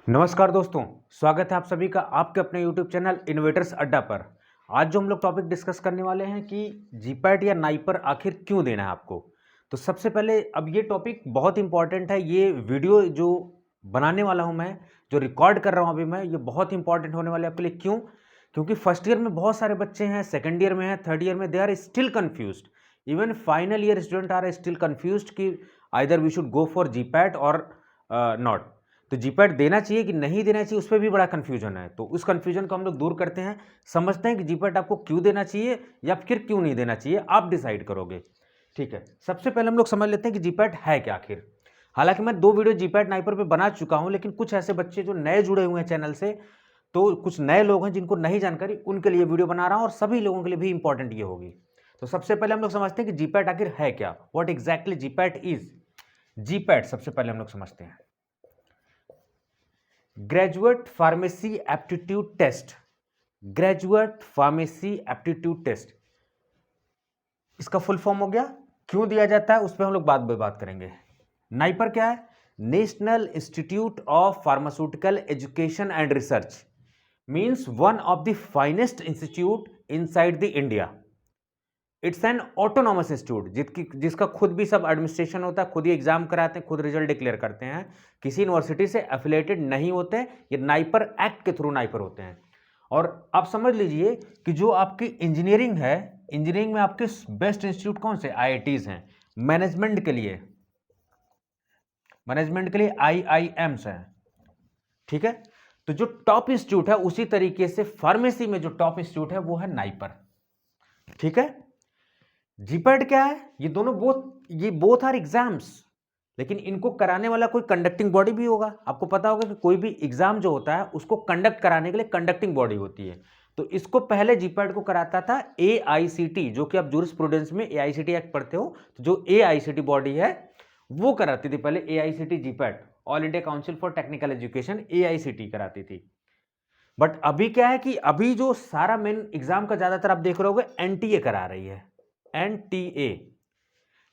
नमस्कार दोस्तों, स्वागत है आप सभी का आपके अपने YouTube चैनल इनोवेटर्स अड्डा पर। आज जो हम लोग टॉपिक डिस्कस करने वाले हैं कि जीपैट या नाइपर आखिर क्यों देना है आपको। तो सबसे पहले अब ये टॉपिक बहुत इंपॉर्टेंट है। ये वीडियो जो बनाने वाला हूँ मैं, जो रिकॉर्ड कर रहा हूँ अभी मैं, ये बहुत इंपॉर्टेंट होने वाले आपके लिए। क्यों? क्योंकि फर्स्ट ईयर में बहुत सारे बच्चे हैं, सेकेंड ईयर में हैं, थर्ड ईयर में, they are still confused. Even final year student are still confused कि either we should go for GPAT और नॉट। तो जीपैट देना चाहिए कि नहीं देना चाहिए, उस पर भी बड़ा कन्फ्यूजन है। तो उस कन्फ्यूजन को हम लोग दूर करते हैं, समझते हैं कि जीपैट आपको क्यों देना चाहिए या फिर क्यों नहीं देना चाहिए, आप डिसाइड करोगे। ठीक है, सबसे पहले हम लोग समझ लेते हैं कि जीपैट है क्या आखिर। हालांकि मैं 2 वीडियो जीपैट नाइपर पे बना चुका हूं, लेकिन कुछ ऐसे बच्चे जो नए जुड़े हुए हैं चैनल से, तो कुछ नए लोग हैं जिनको नहीं जानकारी, उनके लिए वीडियो बना रहा हूं और सभी लोगों के लिए भी इंपॉर्टेंट ये होगी। तो सबसे पहले हम लोग समझते हैं कि जीपैट आखिर है क्या, what exactly GPAT is. GPAT सबसे पहले हम लोग समझते हैं, graduate pharmacy aptitude test. Graduate pharmacy aptitude test, इसका फुल फॉर्म हो गया। क्यों दिया जाता है उस पर हम लोग बाद में बात करेंगे। नाइपर क्या है? National institute of pharmaceutical education and research, means one of the finest institute inside the India. It's an autonomous institute जिसका खुद भी सब एडमिनिस्ट्रेशन होता है, खुद ही एग्जाम कराते हैं, खुद रिजल्ट डिक्लेयर करते हैं, किसी यूनिवर्सिटी से एफिलेटेड नहीं होते। ये नाइपर एक्ट के थ्रू नाइपर होते हैं। और आप समझ लीजिए कि जो आपकी इंजीनियरिंग है, इंजीनियरिंग में आपके बेस्ट इंस्टीट्यूट कौन से? आईआईटीज हैं। मैनेजमेंट के लिए, आईआईएम्स हैं। ठीक है, तो जो टॉप इंस्टीट्यूट है, उसी तरीके से फार्मेसी में जो टॉप इंस्टीट्यूट है वो है नाइपर। ठीक है, जीपैट क्या है? ये बोथ आर एग्जाम्स, लेकिन इनको कराने वाला कोई कंडक्टिंग बॉडी भी होगा। आपको पता होगा कि कोई भी एग्जाम जो होता है उसको कंडक्ट कराने के लिए कंडक्टिंग बॉडी होती है। तो इसको पहले जीपैट को कराता था एआईसीटी, जो कि आप जूरिस्प्रूडेंस में एआईसीटी एक्ट पढ़ते हो, तो जो एआईसीटी बॉडी है वो कराती थी पहले AICT GPAT, all India council for technical education, AICT कराती थी। बट अभी क्या है कि अभी जो सारा मेन एग्जाम का ज्यादातर आप देख रहे होगे एनटीए करा रही है। एनटीए,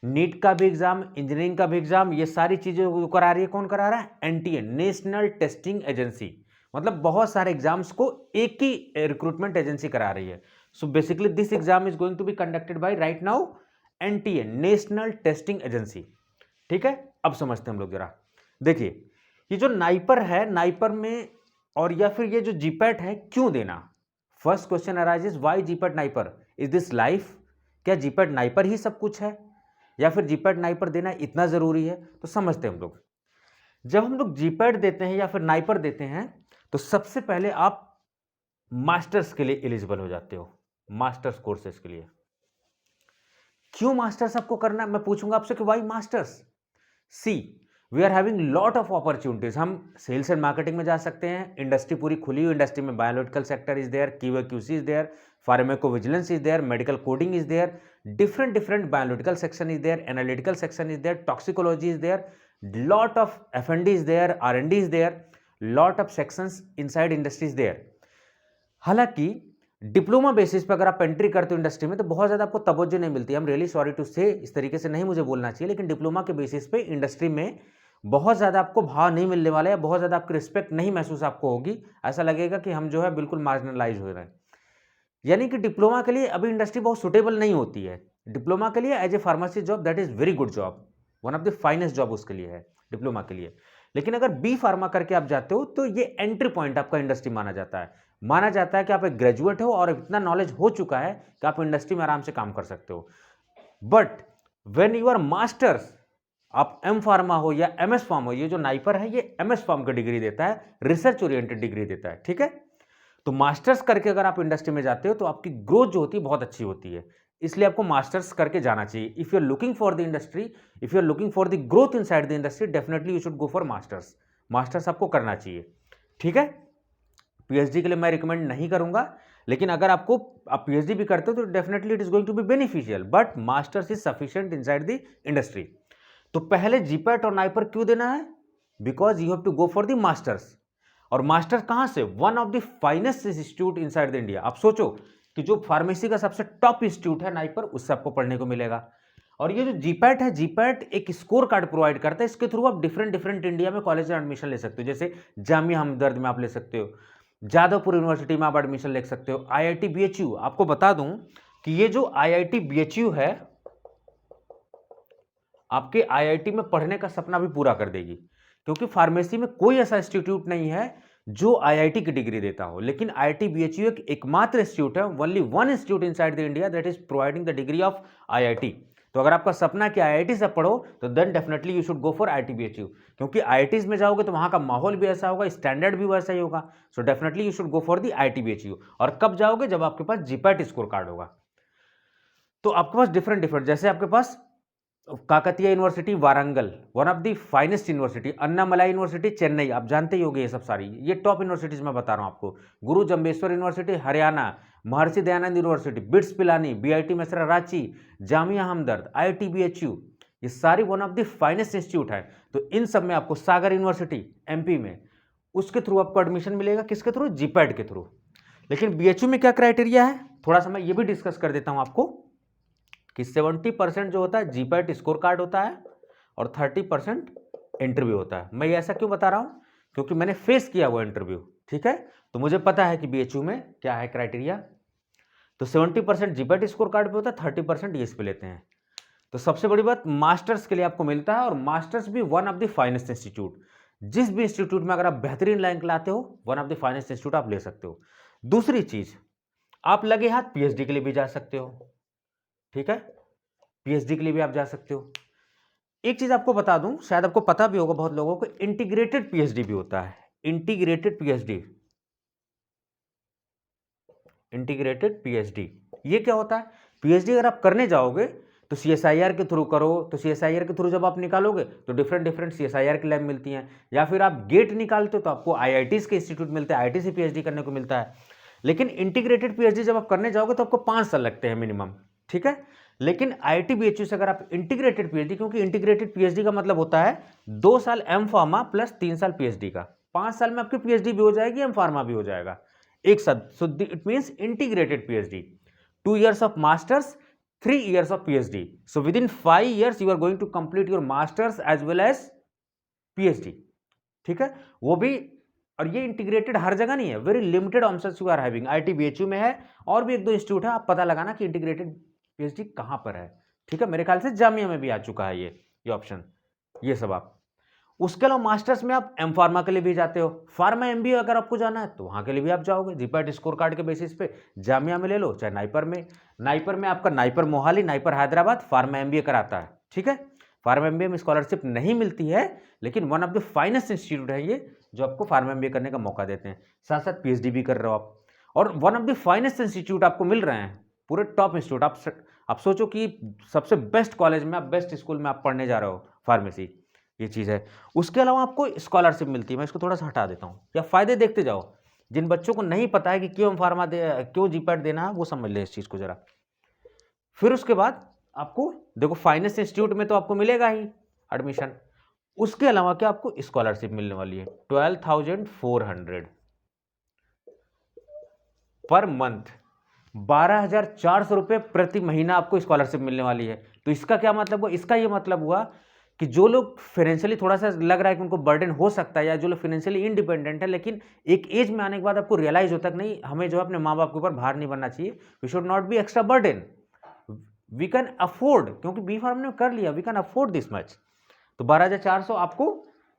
नीट का भी एग्जाम, इंजीनियरिंग का भी एग्जाम, ये सारी चीजें करा रही है। कौन करा रहा है? NTA, national testing agency. मतलब बहुत सारे एग्जाम्स को एक ही रिक्रूटमेंट एजेंसी करा रही है। So basically this exam is going to be conducted by right now NTA, national testing agency. ठीक है, अब समझते हैं हम लोग जरा। देखिए, ये जो नाइपर है, नाइपर में और या फिर ये जो जीपैट है, क्यों देना? First question arises, why GPAT NIPER? Is this life? क्या जीपैट नाइपर ही सब कुछ है या फिर जीपैट नाइपर देना इतना जरूरी है? तो समझते हैं हम लोग। जब हम लोग जीपैट देते हैं या फिर नाइपर देते हैं, तो सबसे पहले आप मास्टर्स के लिए एलिजिबल हो जाते हो, मास्टर्स कोर्सेज के लिए। क्यों मास्टर्स आपको करना है? मैं पूछूंगा आपसे कि why masters? See, we are having lot of opportunities. हम सेल्स एंड मार्केटिंग में जा सकते हैं, इंडस्ट्री पूरी खुली हुई इंडस्ट्री में, biological sector is there, QA QC is there, pharmacovigilance is there, medical coding is there, different biological section is there, analytical section is there, toxicology is there, lot of F&D is there, R&D is there, lot of sections inside industry is there। हालांकि diploma basis पे अगर आप entry करते हो industry में तो बहुत ज़्यादा आपको तवज्जो नहीं मिलती। हम रियली सॉरी टू से, इस तरीके से नहीं मुझे बोलना चाहिए, लेकिन डिप्लोमा के बेसिस पे इंडस्ट्री में बहुत ज़्यादा आपको भाव नहीं मिलने वाला है, बहुत ज़्यादा आपकी रिस्पेक्ट नहीं महसूस आपको होगी। ऐसा लगेगा कि हम जो है बिल्कुल मार्जिनलाइज हो रहे हैं। यानी कि डिप्लोमा के लिए अभी इंडस्ट्री बहुत सुटेबल नहीं होती है। डिप्लोमा के लिए as a pharmacy job that is very good job, one of the finest job उसके लिए है, डिप्लोमा के लिए। लेकिन अगर बी फार्मा करके आप जाते हो तो ये एंट्री पॉइंट आपका इंडस्ट्री माना जाता है। माना जाता है कि आप एक ग्रेजुएट हो और इतना नॉलेज हो चुका है कि आप इंडस्ट्री में आराम से काम कर सकते हो। But when you are masters, आप एम फार्मा हो या एम एस फार्म हो, ये जो नाइपर है ये एम एस फार्म का डिग्री देता है, रिसर्च ओरिएंटेड डिग्री देता है। ठीक है, तो मास्टर्स करके अगर आप इंडस्ट्री में जाते हो तो आपकी ग्रोथ जो होती है बहुत अच्छी होती है, इसलिए आपको मास्टर्स करके जाना चाहिए। If you are looking for the industry, if you are looking for the growth inside the industry, definitely you should go for masters. Masters आपको करना चाहिए। ठीक है, पीएचडी के लिए मैं रिकमेंड नहीं करूंगा, लेकिन अगर आप पीएचडी भी करते हो तो definitely it is going to be beneficial, but masters is sufficient inside the industry. तो पहले जीपैट और नाइपर क्यों देना है? Because you have to go for the masters. और मास्टर कहां से? One of the finest institute inside the India. आप सोचो कि जो फार्मेसी का सबसे टॉप इंस्टीट्यूट है नाइपर, उससे आपको पढ़ने को मिलेगा। और ये जो जीपैट है, जीपैट एक स्कोर कार्ड प्रोवाइड करता है, इसके थ्रू आप डिफरेंट डिफरेंट इंडिया में कॉलेज में एडमिशन ले सकते हो। जैसे जामिया हमदर्द में आप ले सकते हो, जादवपुर यूनिवर्सिटी में आप एडमिशन ले सकते हो, आईआईटी बीएचयू। आपको बता दूं कि ये जो आईआईटी बीएचयू है आपके आईआईटी में पढ़ने का सपना भी पूरा कर देगी, क्योंकि फार्मेसी में कोई ऐसा इंस्टीट्यूट नहीं है जो आईआईटी की डिग्री देता हो, लेकिन आईआईटी बीएचयू एक एकमात्र इंस्टीट्यूट है, only one institute inside the India that is providing the degree of IIT. तो अगर आपका सपना कि आईआईटी से पढ़ो तो then definitely you should go for IIT BHU, क्योंकि आईआईटीज में जाओगे तो वहां का माहौल भी ऐसा होगा, स्टैंडर्ड भी वैसा ही होगा। So definitely you should go for the IIT BHU. और कब जाओगे? जब आपके पास जीपैट स्कोर कार्ड होगा। तो आपके पास डिफरेंट डिफरेंट, जैसे आपके पास Kakatiya university Warangal, one of the finest university, Annamalai university Chennai, आप जानते ही होंगे ये सब सारी, ये टॉप यूनिवर्सिटीज मैं बता रहा हूं आपको। गुरु Jambheshwar university Haryana, Maharshi Dayanand university, BITS Pilani, BIT Mesra Ranchi, Jamia Hamdard, IIT BHU, ये सारी one of the finest institute है। तो इन सब में आपको सागर यूनिवर्सिटी एमपी में, उसके थ्रू आपको एडमिशन मिलेगा। किसके थ्रू? जीपैट के थ्रू। लेकिन बीएचयू में क्या क्राइटेरिया है, थोड़ा सा मैं ये भी डिस्कस कर देता हूं आपको कि 70% जो होता है जीपैट स्कोर कार्ड होता है और 30% इंटरव्यू होता है। मैं ये ऐसा क्यों बता रहा हूं? क्योंकि मैंने फेस किया वो इंटरव्यू, ठीक है। तो मुझे पता है कि बीएचयू में क्या है क्राइटेरिया। तो 70% जीपैट स्कोर कार्ड पे होता है, 30% ईएस पे लेते हैं। तो सबसे बड़ी बात, मास्टर्स के लिए आपको मिलता है, और मास्टर्स भी one of the finest institute. जिस भी इंस्टीट्यूट में अगर आप बेहतरीन रैंक लाते हो, one of the finest institute आप ले सकते हो। दूसरी चीज, आप लगे हाथ पीएचडी के लिए भी जा सकते हो, ठीक है। पीएचडी के लिए भी आप जा सकते हो। एक चीज आपको बता दूं, शायद आपको पता भी होगा बहुत लोगों को, इंटीग्रेटेड पीएचडी भी होता है। इंटीग्रेटेड पीएचडी, इंटीग्रेटेड पीएचडी ये क्या होता है? पीएचडी अगर आप करने जाओगे तो सीएसआईआर के थ्रू करो, तो सीएसआईआर के थ्रू जब आप निकालोगे तो डिफरेंट डिफरेंट सीएसआईआर की लैब मिलती हैं, या फिर आप गेट निकालते हो तो आपको आईआईटीज के इंस्टीट्यूट मिलते हैं, आईआईटी से पीएचडी करने को मिलता है। लेकिन इंटीग्रेटेड पीएचडी जब आप करने जाओगे तो आपको 5 साल लगते हैं मिनिमम, ठीक है। लेकिन आईआईटी बीएचयू से अगर आप इंटीग्रेटेड पीएचडी, क्योंकि इंटीग्रेटेड पीएचडी का मतलब होता है 2 साल एम फार्मा प्लस 3 साल पीएचडी का, 5 साल में आपकी पीएचडी भी हो जाएगी, एम फार्मा भी हो जाएगा एक साथ। So it means integrated PhD, 2 years of masters, 3 years of PhD. So within 5 years you are going to complete your masters as well as PhD, ठीक है। वो भी, और ये इंटीग्रेटेड हर जगह नहीं है, very limited options you are having. IIT BHU में है, और भी 1-2 इंस्टीट्यूट है, आप पता लगाना कि इंटीग्रेटेड पीएचडी कहां पर है, ठीक है। मेरे ख्याल से जामिया में भी आ चुका है ये ऑप्शन, ये सब आप। उसके अलावा मास्टर्स में आप एम फार्मा के लिए भी जाते हो, फार्मा एमबीए अगर आपको जाना है तो वहां के लिए भी आप जाओगे जीपैट स्कोर कार्ड के बेसिस पे। जामिया में ले लो, चाहे नाइपर में, नाइपर में आपका NIPER Mohali, NIPER Hyderabad pharma MBA कराता है, ठीक है। फार्मा एमबीए में स्कॉलरशिप नहीं मिलती है, लेकिन one of the finest institute है ये, जो आपको फार्मा एमबीए करने का मौका देते हैं। साथ साथ पीएचडी भी कर रहे हो आप, और one of the finest institute आपको मिल रहे हैं, पूरे टॉप इंस्टीट्यूट। आप सोचो कि सबसे बेस्ट कॉलेज में, आप बेस्ट स्कूल में आप पढ़ने जा रहे हो फार्मेसी, ये चीज़ है। उसके अलावा आपको स्कॉलरशिप मिलती है, मैं इसको थोड़ा सा हटा देता हूँ, या फायदे देखते जाओ। जिन बच्चों को नहीं पता है कि क्यों फार्मा क्यों जीपैट देना है, वो समझ ले इस चीज़ को जरा। फिर उसके बाद आपको देखो, फाइनेंस इंस्टीट्यूट में तो आपको मिलेगा ही एडमिशन, उसके अलावा क्या आपको स्कॉलरशिप मिलने वाली है 12,400 पर मंथ, 12,400 रुपये प्रति महीना आपको स्कॉलरशिप मिलने वाली है। तो इसका क्या मतलब हुआ? इसका ये मतलब हुआ कि जो लोग फाइनेंशियली थोड़ा सा लग रहा है कि उनको बर्डन हो सकता है, या जो लोग फाइनेंशियली इंडिपेंडेंट है, लेकिन एक एज में आने के बाद आपको रियलाइज होता है कि नहीं, हमें जो है अपने माँ बाप के ऊपर भार नहीं बनना चाहिए, we should not be extra burden, we can afford, क्योंकि बी फार्म ने कर लिया, we can afford this much. तो 12,400 आपको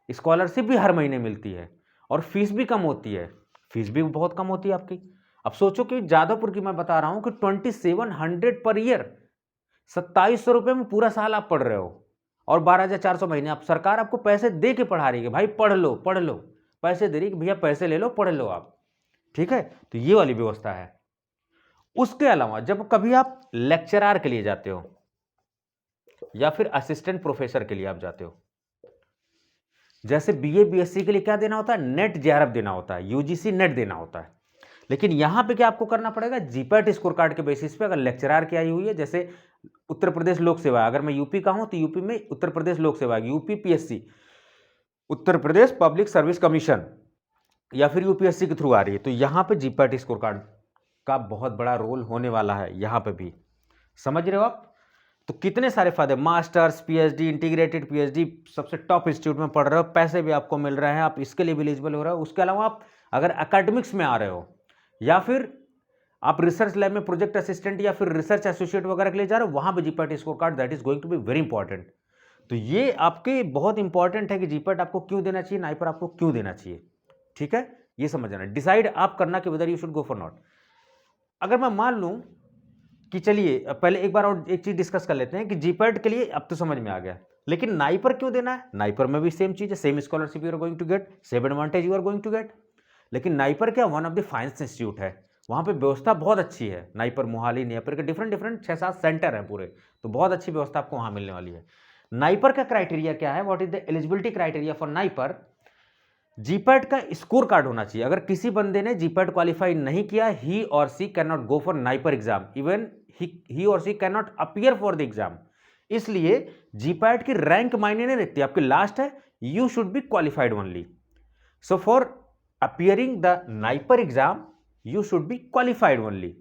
स्कॉलरशिप भी हर महीने मिलती है, और फीस भी कम होती है, फीस भी बहुत कम होती है आपकी। अब सोचो कि जादवपुर की मैं बता रहा हूं कि 2700 पर ईयर, 2700 रुपये में पूरा साल आप पढ़ रहे हो, और 12,400 महीने। आप, सरकार आपको पैसे दे के पढ़ा रही है, भाई पढ़ लो पढ़ लो, पैसे दे रही है कि भैया पैसे ले लो, पढ़ लो आप, ठीक है। तो ये वाली व्यवस्था है। उसके अलावा जब कभी आप लेक्चरार के लिए जाते हो, या फिर असिस्टेंट प्रोफेसर के लिए आप जाते हो, जैसे बीए बीएससी के लिए क्या देना होता है? नेट जेआरएफ देना होता है, यूजीसी नेट देना होता है। लेकिन यहां पे क्या आपको करना पड़ेगा? जीपैट स्कोर कार्ड के बेसिस पे, अगर लेक्चरार की आई हुई है, जैसे उत्तर प्रदेश लोक सेवा, अगर मैं यूपी का हूं तो यूपी में उत्तर प्रदेश लोक सेवा, UP PSC, Uttar Pradesh public service commission, या फिर यूपीएससी के थ्रू आ रही है, तो यहां पे जीपैट स्कोर कार्ड का बहुत बड़ा रोल होने वाला है, यहां पे भी। समझ रहे हो आप? तो कितने सारे फायदे, मास्टर्स, पीएचडी, इंटीग्रेटेड पीएचडी, सबसे टॉप इंस्टीट्यूट में पढ़ रहे हो, पैसे भी आपको मिल रहे हैं, आप इसके लिए भी एलिजिबल हो रहे हो। उसके अलावा आप अगर एकेडमिक्स में आ रहे हो या फिर आप रिसर्च लैब में प्रोजेक्ट असिस्टेंट या फिर रिसर्च एसोसिएट वगैरह के लिए जा रहे हो, वहां पे GPAT score card that is going to be very important. तो ये आपके बहुत इंपॉर्टेंट है कि जीपैट आपको क्यों देना चाहिए, नाइपर आपको क्यों देना चाहिए। ठीक है, ये समझ जाना, डिसाइड आप करना कि whether you should go for not. अगर मैं मान लूं कि चलिए पहले एक बार और एक चीज डिस्कस कर लेते हैं कि जीपैट के लिए अब तो समझ में आ गया, लेकिन नाइपर क्यों देना है। नाइपर में भी सेम चीज है, same scholarship you are going to get, same advantage you are going to get. लेकिन नाइपर क्या one of the finance institute है, वहां पे व्यवस्था बहुत अच्छी है। नाइपर, मोहाली, नाइपर के डिफरेंट डिफरेंट 6-7 सेंटर हैं पूरे, तो बहुत अच्छी व्यवस्था आपको वहां मिलने वाली है। नाइपर का क्राइटेरिया क्या है, what is the eligibility criteria for NIPER. GPAT का स्कोर कार्ड होना चाहिए। अगर किसी बंदे ने जीपैट क्वालिफाई नहीं किया, he or she can not go for NIPER exam, even he or she can not appear for the exam. इसलिए जीपैट की रैंक मायने नहीं रखती, आपकी लास्ट है, you should be qualified only. So for appearing the NIPER exam you should be qualified only.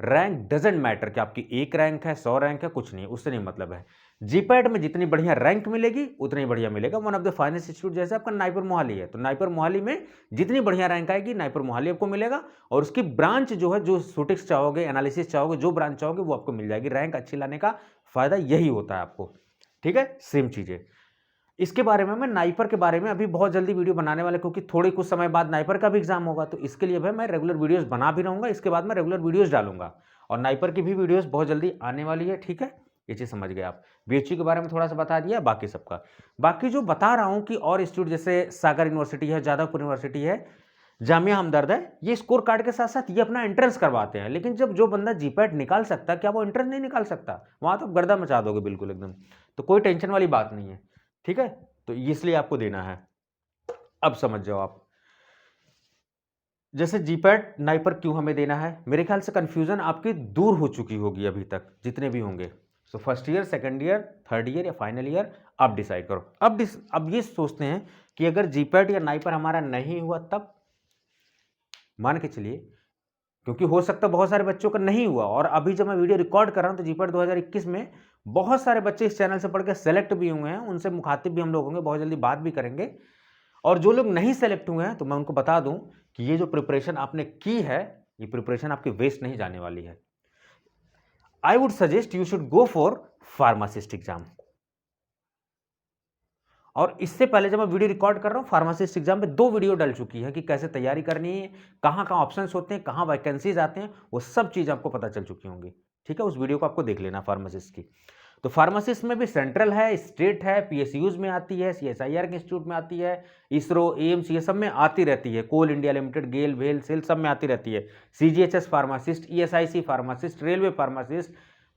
Rank doesn't matter कि आपकी 1 rank है, 100 रैंक है, कुछ नहीं, उससे नहीं मतलब है। जीपैट में जितनी बढ़िया रैंक मिलेगी उतनी बढ़िया मिलेगा। One of the finance institute जैसे आपका नाइपर मोहाली है, तो नाइपर मोहाली में जितनी बढ़िया रैंक आएगी नाइपर मोहाली आपको मिलेगा, और उसकी ब्रांच जो है, जो सूटिक्स चाहोगे, एनालिसिस चाहोगे, जो ब्रांच चाहोगे वो आपको मिल जाएगी। रैंक अच्छी लाने का फायदा यही होता है आपको। ठीक है, सेम चीजें इसके बारे में, मैं नाइपर के बारे में अभी बहुत जल्दी वीडियो बनाने वाला, क्योंकि थोड़े कुछ समय बाद नाइपर का भी एग्जाम होगा, तो इसके लिए भाई मैं रेगुलर वीडियोस बना भी रहूंगा। इसके बाद मैं रेगुलर वीडियोस डालूंगा, और नाइपर की भी वीडियोस बहुत जल्दी आने वाली है। ठीक है, ये चीज समझ गए आप। बीएचयू के बारे में थोड़ा सा बता दिया, बाकी सबका, बाकी जो बता रहा हूं कि और इंस्टीट्यूट जैसे सागर यूनिवर्सिटी है, जादवपुर यूनिवर्सिटी है, जामिया हमदर्द है, ये स्कोर कार्ड के साथ साथ ये अपना एंट्रेंस करवाते हैं। लेकिन जब जो बंदा जीपैट निकाल सकता है, क्या वो एंट्रेंस नहीं निकाल सकता? वहां तो गर्दा मचा दोगे बिल्कुल एकदम, तो कोई टेंशन वाली बात नहीं है। ठीक है, तो इसलिए आपको देना है। अब समझ जाओ आप, जैसे जीपैट नाइपर क्यों हमें देना है, मेरे ख्याल से कंफ्यूजन आपकी दूर हो चुकी होगी अभी तक जितने भी होंगे। So first year, second year, third year या फाइनल ईयर आप डिसाइड करो। अब ये सोचते हैं कि अगर जीपैट या नाइपर हमारा नहीं हुआ तब, मान के चलिए, क्योंकि हो सकता है बहुत सारे बच्चों का नहीं हुआ, और अभी जब मैं वीडियो रिकॉर्ड कर रहा हूं तो जीपैट 2021 में बहुत सारे बच्चे इस चैनल से पढ़ के सेलेक्ट भी हुए हैं, उनसे मुखातिब भी हम लोग होंगे, बहुत जल्दी बात भी करेंगे। और जो लोग नहीं सेलेक्ट हुए हैं तो मैं उनको बता दूं कि ये जो प्रिपरेशन आपने की है, ये प्रिपरेशन आपकी वेस्ट नहीं जाने वाली है। I would suggest you should go for pharmacist exam. और इससे पहले जब मैं वीडियो रिकॉर्ड कर रहा हूं, फार्मासिस्ट एग्जाम पे 2 वीडियो डल चुकी है कि कैसे तैयारी करनी है, कहां कहां ऑप्शंस होते हैं, कहां वैकेंसीज आते हैं, वो सब चीज आपको पता चल चुकी होंगी। ठीक है, उस वीडियो को आपको देख लेना फार्मासिस्ट की। तो फार्मासिस्ट में भी सेंट्रल है, स्टेट है, पीएसयूज में आती है, सीएसआईआर के इंस्टीट्यूट में आती है, इसरो, एम्स, ये सब में आती रहती है, कोल इंडिया लिमिटेड, गेल, वेल, सेल, सब में आती रहती है। CGHS pharmacist, ESIC pharmacist, railway pharmacist,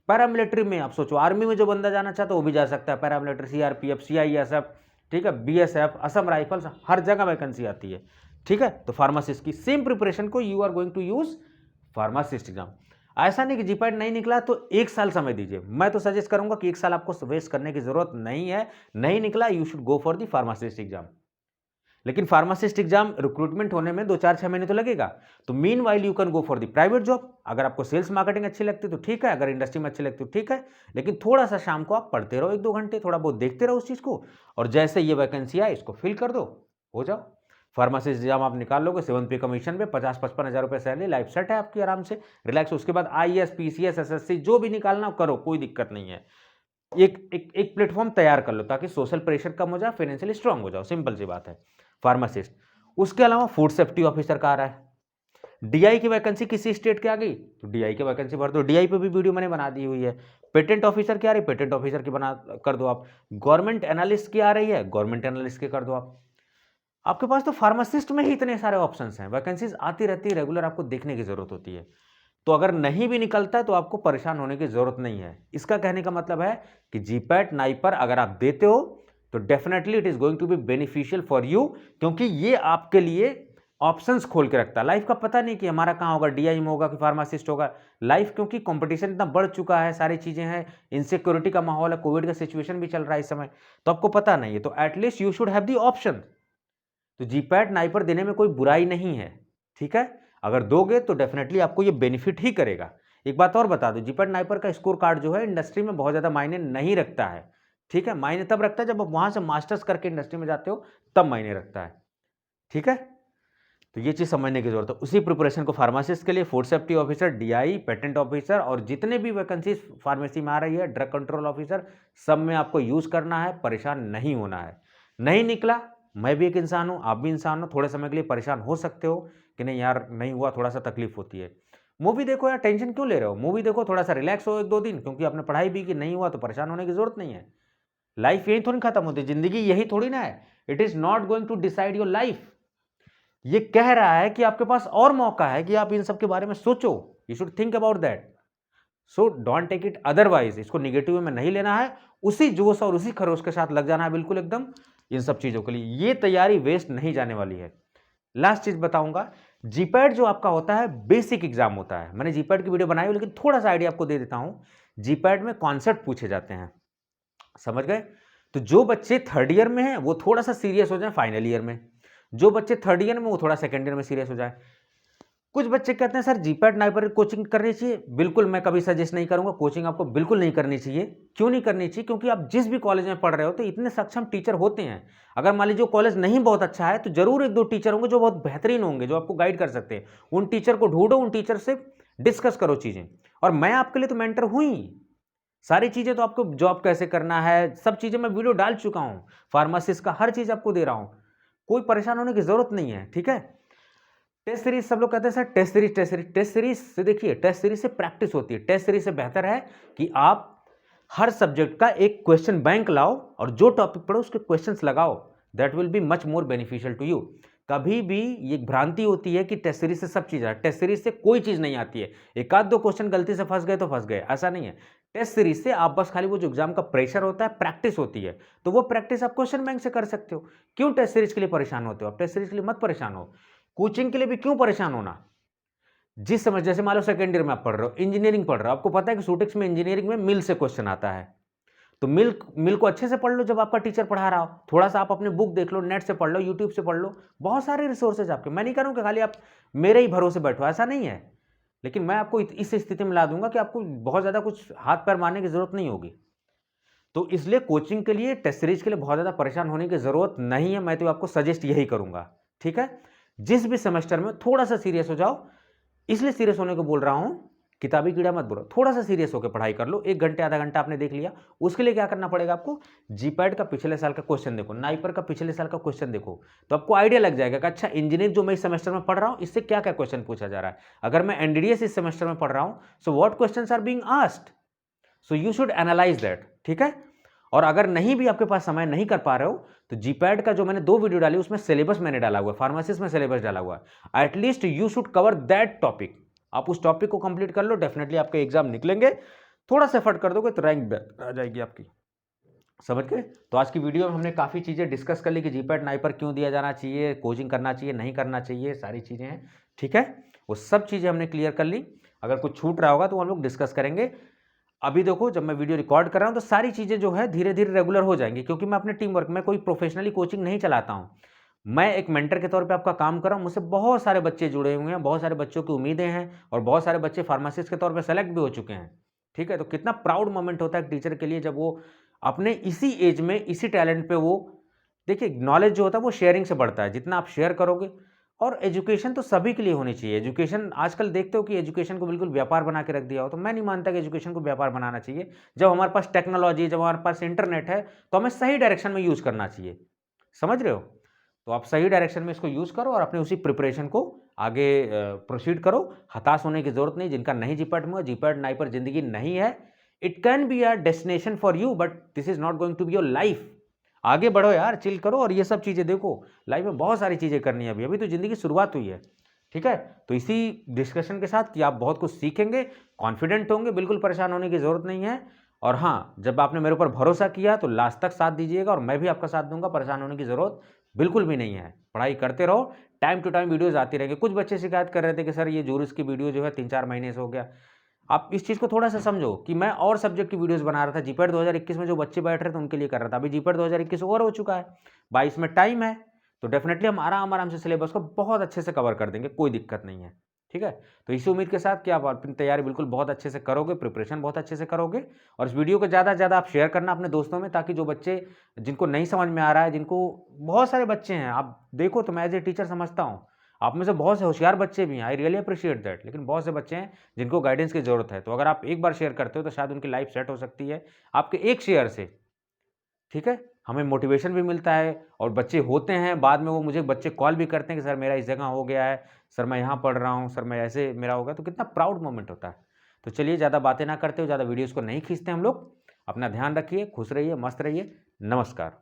paramilitary में आप सोचो, आर्मी में जो बंदा जाना चाहता है वो भी जा सकता है, पैरामिलिट्री, सीआरपीएफ, सीआईएसएफ, ठीक है, बीएसएफ, असम राइफल्स, हर जगह वैकेंसी आती है। ठीक है, तो फार्मासिस्ट की सेम प्रिपरेशन को you are going to use pharmacist exam. ऐसा नहीं कि जीपैट नहीं निकला तो 1 साल समय दीजिए, मैं तो सजेस्ट करूंगा कि 1 साल आपको वेस्ट करने की जरूरत नहीं है। नहीं निकला, you should go for the pharmacist exam. लेकिन फार्मासिस्ट एग्जाम रिक्रूटमेंट होने में 2-4-6 महीने तो लगेगा, तो mean while you can go for the private job. अगर आपको सेल्स मार्केटिंग अच्छी लगती है तो ठीक है, अगर इंडस्ट्री में अच्छी लगती है तो ठीक है, लेकिन थोड़ा सा शाम को आप पढ़ते रहो 1-2 घंटे, थोड़ा बहुत देखते रहो उस चीज को, और जैसे ये वैकेंसी आए इसको फिल कर दो, हो जाओ। फार्मासिस्ट एग्जाम आप निकाल लोगे, 7 पे कमीशन पे 50-55 हज़ार रुपये सैलरी, लाइफ सेट है आपकी आराम से, रिलैक्स। उसके बाद आईएएस, पीसीएस, एसएससी जो भी निकालना करो, कोई दिक्कत नहीं है। एक प्लेटफॉर्म तैयार कर लो ताकि सोशल प्रेशर कम हो जाए, फाइनेंशियली स्ट्रांग हो जाओ, सिंपल सी बात है। फार्मासिस्ट, उसके अलावा फूड सेफ्टी ऑफिसर का आ रहा है, डीआई की वैकेंसी किसी स्टेट के आ गई तो डीआई की वैकेंसी भर दो, डीआई पे भी वीडियो मैंने बना दी हुई है। पेटेंट ऑफिसर की आ रही, पेटेंट ऑफिसर की बना कर दो आप। गवर्नमेंट एनालिस्ट की आ रही है, गवर्नमेंट एनालिस्ट की कर दो आप। आपके पास तो फार्मासिस्ट में ही इतने सारे ऑप्शंस हैं, वैकेंसीज आती रहती है रेगुलर, आपको देखने की जरूरत होती है। तो अगर नहीं भी निकलता है तो आपको परेशान होने की जरूरत नहीं है। इसका कहने का मतलब है कि जीपैट, नाइपर अगर आप देते हो तो definitely it is going to be beneficial for you, क्योंकि ये आपके लिए ऑप्शंस खोल के रखता है। लाइफ का पता नहीं कि हमारा कहां होगा, डीआई में होगा कि फार्मासिस्ट होगा। लाइफ, क्योंकि कंपटीशन इतना बढ़ चुका है, सारी चीजें हैं, इनसिक्योरिटी का माहौल है, कोविड का सिचुएशन भी चल रहा है इस समय, तो आपको पता नहीं है, तो at least you should have the option. तो जीपैट, नाइपर देने में कोई बुराई नहीं है। ठीक है, अगर दोगे तो डेफिनेटली आपको ये बेनिफिट ही करेगा। एक बात और बता दूं, जीपैट नाइपर का स्कोर कार्ड जो है इंडस्ट्री में बहुत ज़्यादा मायने नहीं रखता है, ठीक है। मायने तब रखता है जब आप वहाँ से मास्टर्स करके इंडस्ट्री में जाते हो, तब मायने रखता है, ठीक है। तो ये चीज़ समझने की जरूरत है। उसी प्रिपरेशन को फार्मासिस्ट के लिए food safety officer, DI, patent officer और जितने भी वैकेंसीज फार्मेसी में आ रही है, ड्रग कंट्रोल ऑफिसर, सब में आपको यूज़ करना है, परेशान नहीं होना है। नहीं निकला, मैं भी एक इंसान हूँ, आप भी इंसान हो, थोड़े समय के लिए परेशान हो सकते हो कि नहीं यार नहीं हुआ, थोड़ा सा तकलीफ होती है। मूवी देखो यार, टेंशन क्यों ले रहे हो? मूवी देखो, थोड़ा सा रिलैक्स हो 1-2 दिन, क्योंकि आपने पढ़ाई भी की, नहीं हुआ तो परेशान होने की जरूरत नहीं है। लाइफ यही थोड़ी खत्म होती है, जिंदगी यही थोड़ी ना है। It is not going to decide your life. ये कह रहा है कि आपके पास और मौका है कि आप इन सब के बारे में सोचो। You should think about that. So don't take it otherwise. इसको निगेटिव में नहीं लेना है, उसी जोश और उसी खरोश के साथ लग जाना है बिल्कुल एकदम इन सब चीजों के लिए। ये तैयारी वेस्ट नहीं जाने वाली है। लास्ट चीज बताऊंगा, जीपैट जो आपका होता है बेसिक एग्जाम होता है। मैंने जीपैट की वीडियो बनाई हुई, लेकिन थोड़ा सा आइडिया आपको दे देता हूं। जीपैट में कॉन्सेप्ट पूछे जाते हैं, समझ गए? तो जो बच्चे थर्ड ईयर में हैं वो थोड़ा सा सीरियस हो जाए फाइनल ईयर में, जो बच्चे थर्ड ईयर में वो थोड़ा सेकंड ईयर में सीरियस हो जाए। कुछ बच्चे कहते हैं सर जीपैट नाइपर कोचिंग करनी चाहिए। बिल्कुल मैं कभी सजेस्ट नहीं करूंगा, कोचिंग आपको बिल्कुल नहीं करनी चाहिए। क्यों नहीं करनी चाहिए? क्योंकि आप जिस भी कॉलेज में पढ़ रहे हो तो इतने सक्षम टीचर होते हैं। अगर मान लीजिए कॉलेज नहीं बहुत अच्छा है तो जरूर 1-2 टीचर होंगे जो बहुत बेहतरीन होंगे, जो आपको गाइड कर सकते हैं। उन टीचर को ढूंढो, उन टीचर से डिस्कस करो चीजें। और मैं आपके लिए तो मेंटर हूं ही। सारी चीजें तो आपको, जॉब कैसे करना है, सब चीजें मैं वीडियो डाल चुका हूं। फार्मासिस्ट का हर चीज आपको दे रहा हूं, कोई परेशान होने की जरूरत नहीं है, ठीक है। टेस्ट सीरीज, सब लोग कहते हैं सर टेस्ट सीरीज से देखिए, टेस्ट सीरीज से प्रैक्टिस होती है। टेस्ट सीरीज से बेहतर है कि आप हर सब्जेक्ट का एक क्वेश्चन बैंक लाओ और जो टॉपिक पढ़ो उसके क्वेश्चंस लगाओ। That will be much more beneficial to you. कभी भी ये भ्रांति होती है कि टेस्ट सीरीज से सब चीज है। टेस्ट सीरीज से कोई चीज नहीं आती है। एक आध दो क्वेश्चन गलती से फंस गए तो फंस गए, ऐसा नहीं है। टेस्ट सीरीज से आप बस खाली वो जो एग्जाम का प्रेशर होता है, प्रैक्टिस होती है, तो वो प्रैक्टिस आप क्वेश्चन बैंक से कर सकते हो। क्यों टेस्ट सीरीज के लिए परेशान होते हो? आप टेस्ट सीरीज के लिए मत परेशान हो, कोचिंग के लिए भी क्यों परेशान होना। जिस समय, जैसे मान लो सेकेंड ईयर में आप पढ़ रहे हो, इंजीनियरिंग पढ़ रहे हो, आपको पता है कि सूटेक्स में इंजीनियरिंग में मिल से क्वेश्चन आता है, तो मिल को अच्छे से पढ़ लो। जब आपका टीचर पढ़ा रहा हो, थोड़ा सा आप अपने बुक देख लो, नेट से पढ़ लो, यूट्यूब से पढ़ लो, बहुत सारे रिसोर्सेज आपके। मैं नहीं कह रहा हूं कि खाली आप मेरे ही भरोसे बैठो, ऐसा नहीं है। लेकिन मैं आपको इस स्थिति में ला दूंगा कि आपको बहुत ज्यादा कुछ हाथ पैर मारने की जरूरत नहीं होगी। तो इसलिए कोचिंग के लिए, टेस्ट सीरीज के लिए बहुत ज्यादा परेशान होने की जरूरत नहीं है। मैं तो आपको सजेस्ट यही करूंगा, ठीक है। जिस भी सेमेस्टर में थोड़ा सा सीरियस हो जाओ, इसलिए सीरियस होने को बोल रहा हूं, किताबी कीड़ा मत बोलो, थोड़ा सा सीरियस होकर पढ़ाई कर लो। 1 घंटे आधा घंटा आपने देख लिया, उसके लिए क्या करना पड़ेगा आपको? जीपैट का पिछले साल का क्वेश्चन देखो, नाइपर का पिछले साल का क्वेश्चन देखो, तो आपको आइडिया लग जाएगा कि अच्छा इंजीनियरिंग जो मैं इस सेमेस्टर में पढ़ रहा हूं, इससे क्या क्या क्वेश्चन पूछा जा रहा है। अगर मैं एनडीडीएस इस सेमेस्टर में पढ़ रहा हूं, so what questions are being asked, so you should analyse that, ठीक है। और अगर नहीं भी आपके पास समय नहीं कर पा रहे हो, तो जीपैड का जो मैंने 2 वीडियो डाली उसमें सिलेबस मैंने डाला हुआ है, फार्मासिस्ट में सिलेबस डाला हुआ है। At least you should cover that topic. आप उस टॉपिक को कंप्लीट कर लो, डेफिनेटली आपके एग्जाम निकलेंगे। थोड़ा सा एफर्ट कर दोगे तो रैंक आ जाएगी आपकी, समझ गए? तो आज की वीडियो में हमने काफी चीजें डिस्कस कर ली कि जीपैट नाइपर क्यों दिया जाना चाहिए, कोचिंग करना चाहिए, नहीं करना चाहिए, सारी चीजें हैं, ठीक है। वो सब चीजें हमने क्लियर कर ली। अगर कुछ छूट रहा होगा तो हम लोग डिस्कस करेंगे। अभी देखो, जब मैं वीडियो रिकॉर्ड कर रहा हूं तो सारी चीजें जो है धीरे धीरे रेगुलर हो जाएंगी, क्योंकि मैं अपने टीम वर्क में कोई प्रोफेशनली कोचिंग नहीं चलाता हूं। मैं एक मेंटर के तौर पे आपका काम कर रहा हूं। मुझसे बहुत सारे बच्चे जुड़े हुए हैं, बहुत सारे बच्चों की उम्मीदें हैं, और बहुत सारे बच्चे फार्मासिस्ट के तौर पे सेलेक्ट भी हो चुके हैं, ठीक है। तो कितना प्राउड मोमेंट होता है टीचर के लिए जब वो अपने इसी एज में, इसी टैलेंट पे वो, देखिए नॉलेज जो होता है वो शेयरिंग से बढ़ता है। जितना आप शेयर करोगे, और एजुकेशन तो सभी के लिए होनी चाहिए। एजुकेशन, आजकल देखते हो कि एजुकेशन को बिल्कुल व्यापार बना के रख दिया हो, तो मैं नहीं मानता कि एजुकेशन को व्यापार बनाना चाहिए। जब हमारे पास टेक्नोलॉजी, जब हमारे पास इंटरनेट है, तो हमें सही डायरेक्शन में यूज करना चाहिए, समझ रहे हो? तो आप सही डायरेक्शन में इसको यूज करो और अपने उसी प्रिपरेशन को आगे प्रोसीड करो। हताश होने की जरूरत नहीं। जिनका नहीं जीपैट में, जीपैट नाइपर जिंदगी नहीं है। It can be a destination for you, but this is not going to be your life. आगे बढ़ो यार, चिल करो और ये सब चीजें देखो। लाइफ में बहुत सारी चीजें करनी है, अभी अभी तो जिंदगी शुरुआत हुई है, ठीक है। तो इसी डिस्कशन के साथ कि आप बहुत कुछ सीखेंगे, कॉन्फिडेंट होंगे, बिल्कुल परेशान होने की जरूरत नहीं है। और हाँ, जब आपने मेरे ऊपर भरोसा किया तो लास्ट तक साथ दीजिएगा, और मैं भी आपका साथ दूंगा। परेशान होने की जरूरत बिल्कुल भी नहीं है। पढ़ाई करते रहो, टाइम टू टाइम वीडियोज आती रहेंगे। कुछ बच्चे शिकायत कर रहे थे कि सर ये जूरिस की वीडियो जो है 3-4 महीने से हो गया। आप इस चीज को थोड़ा सा समझो कि मैं और सब्जेक्ट की वीडियोस बना रहा था। जीपैट 2021 में जो बच्चे बैठ रहे थे उनके लिए कर रहा था। अभी जीपैट 2021 ओवर हो चुका है, 22 में टाइम है, तो डेफिनेटली हम आराम आराम से सिलेबस को बहुत अच्छे से कवर कर देंगे, कोई दिक्कत नहीं है, ठीक है, तो इसी उम्मीद के साथ कि आप अपनी तैयारी बिल्कुल बहुत अच्छे से करोगे, प्रिपरेशन बहुत अच्छे से करोगे और इस वीडियो को ज़्यादा से ज़्यादा आप शेयर करना अपने दोस्तों में, ताकि जो बच्चे जिनको नहीं समझ में आ रहा है, जिनको बहुत सारे बच्चे हैं, आप देखो तो मैं एज ए टीचर समझता हूँ, आप में से बहुत से होशियार बच्चे भी हैं, आई रियली अप्रिशिएट दैट, लेकिन बहुत से बच्चे हैं जिनको गाइडेंस की ज़रूरत है। तो अगर आप एक बार शेयर करते हो तो शायद उनकी लाइफ सेट हो सकती है आपके एक शेयर से, ठीक है? हमें मोटिवेशन भी मिलता है और बच्चे होते हैं, बाद में वो मुझे बच्चे कॉल भी करते हैं कि सर मेरा इस जगह हो गया है, सर मैं यहाँ पढ़ रहा हूँ, सर मैं ऐसे मेरा हो गया, तो कितना प्राउड मोमेंट होता है। तो चलिए ज़्यादा बातें ना करते हुए, ज़्यादा वीडियोज़ को नहीं खींचते हम लोग। अपना ध्यान रखिए, खुश रहिए, मस्त रहिए। नमस्कार।